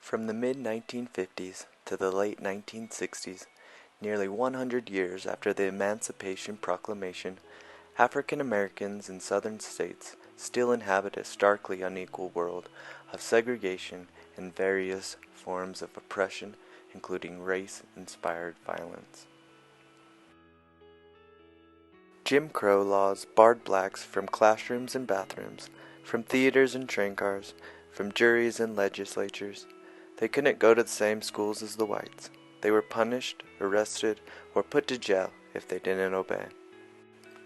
From the mid-1950s to the late 1960s, nearly 100 years after the Emancipation Proclamation, African Americans in southern states still inhabit a starkly unequal world of segregation and various forms of oppression, including race-inspired violence. Jim Crow laws barred blacks from classrooms and bathrooms, from theaters and train cars, from juries and legislatures. They couldn't go to the same schools as the whites. They were punished, arrested, or put to jail if they didn't obey.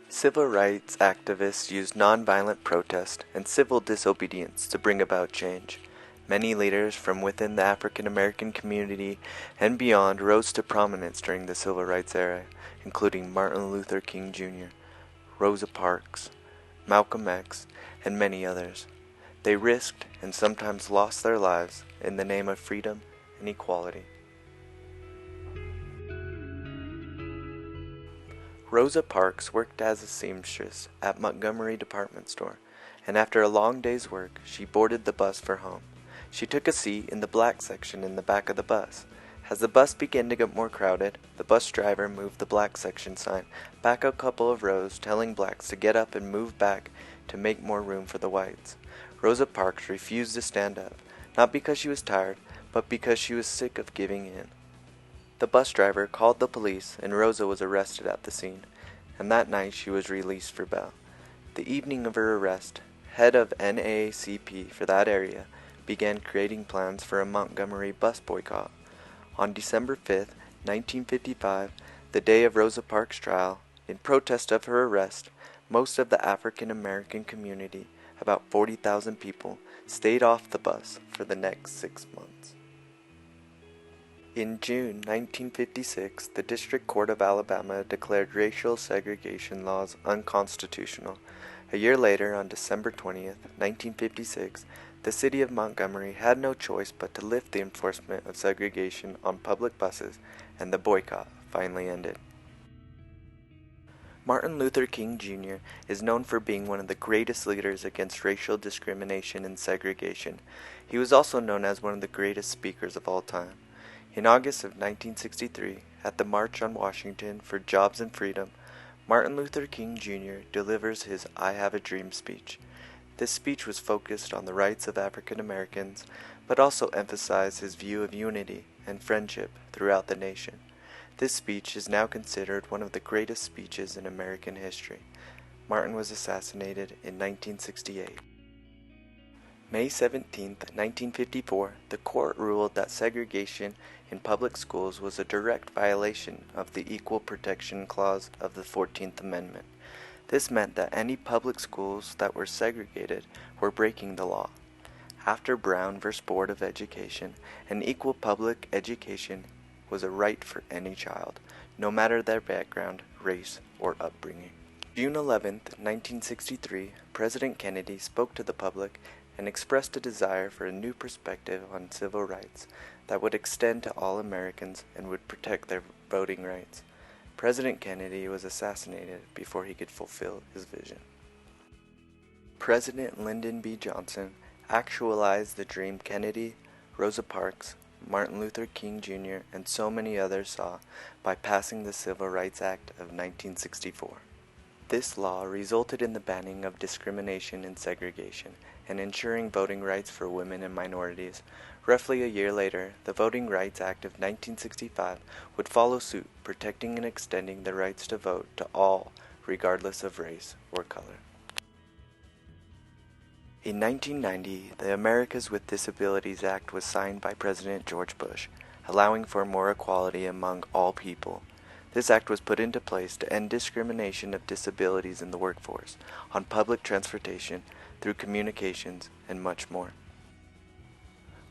Civil rights activists used nonviolent protest and civil disobedience to bring about change. Many leaders from within the African American community and beyond rose to prominence during the Civil Rights era, including Martin Luther King Jr., Rosa Parks, Malcolm X, and many others. They risked and sometimes lost their lives in the name of freedom and equality. Rosa Parks worked as a seamstress at Montgomery Department Store, and after a long day's work, she boarded the bus for home. She took a seat in the black section in the back of the bus. As the bus began to get more crowded, the bus driver moved the black section sign back a couple of rows, telling blacks to get up and move back to make more room for the whites. Rosa Parks refused to stand up, not because she was tired, but because she was sick of giving in. The bus driver called the police, and Rosa was arrested at the scene, and that night she was released for bail. The evening of her arrest, head of NAACP for that area began creating plans for a Montgomery bus boycott. On December 5, 1955, the day of Rosa Parks' trial, in protest of her arrest, most of the African American community, about 40,000 people, stayed off the bus for the next 6 months. In June 1956, the District Court of Alabama declared racial segregation laws unconstitutional. A year later, on December 20, 1956, the city of Montgomery had no choice but to lift the enforcement of segregation on public buses, and the boycott finally ended. Martin Luther King Jr. is known for being one of the greatest leaders against racial discrimination and segregation. He was also known as one of the greatest speakers of all time. In August of 1963, at the March on Washington for Jobs and Freedom, Martin Luther King Jr. delivers his I Have a Dream speech. This speech was focused on the rights of African Americans, but also emphasized his view of unity and friendship throughout the nation. This speech is now considered one of the greatest speeches in American history. Martin was assassinated in 1968. May 17, 1954, the court ruled that segregation in public schools was a direct violation of the Equal Protection Clause of the 14th Amendment. This meant that any public schools that were segregated were breaking the law. After Brown v. Board of Education, an equal public education was a right for any child, no matter their background, race, or upbringing. June 11, 1963, President Kennedy spoke to the public and expressed a desire for a new perspective on civil rights that would extend to all Americans and would protect their voting rights. President Kennedy was assassinated before he could fulfill his vision. President Lyndon B. Johnson actualized the dream Kennedy, Rosa Parks, Martin Luther King Jr., and so many others saw by passing the Civil Rights Act of 1964. This law resulted in the banning of discrimination and segregation and ensuring voting rights for women and minorities. Roughly a year later, the Voting Rights Act of 1965 would follow suit, protecting and extending the rights to vote to all, regardless of race or color. In 1990, the Americas with Disabilities Act was signed by President George Bush, allowing for more equality among all people. This act was put into place to end discrimination of disabilities in the workforce, on public transportation, through communications, and much more.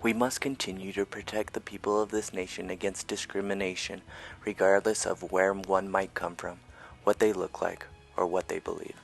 We must continue to protect the people of this nation against discrimination, regardless of where one might come from, what they look like, or what they believe.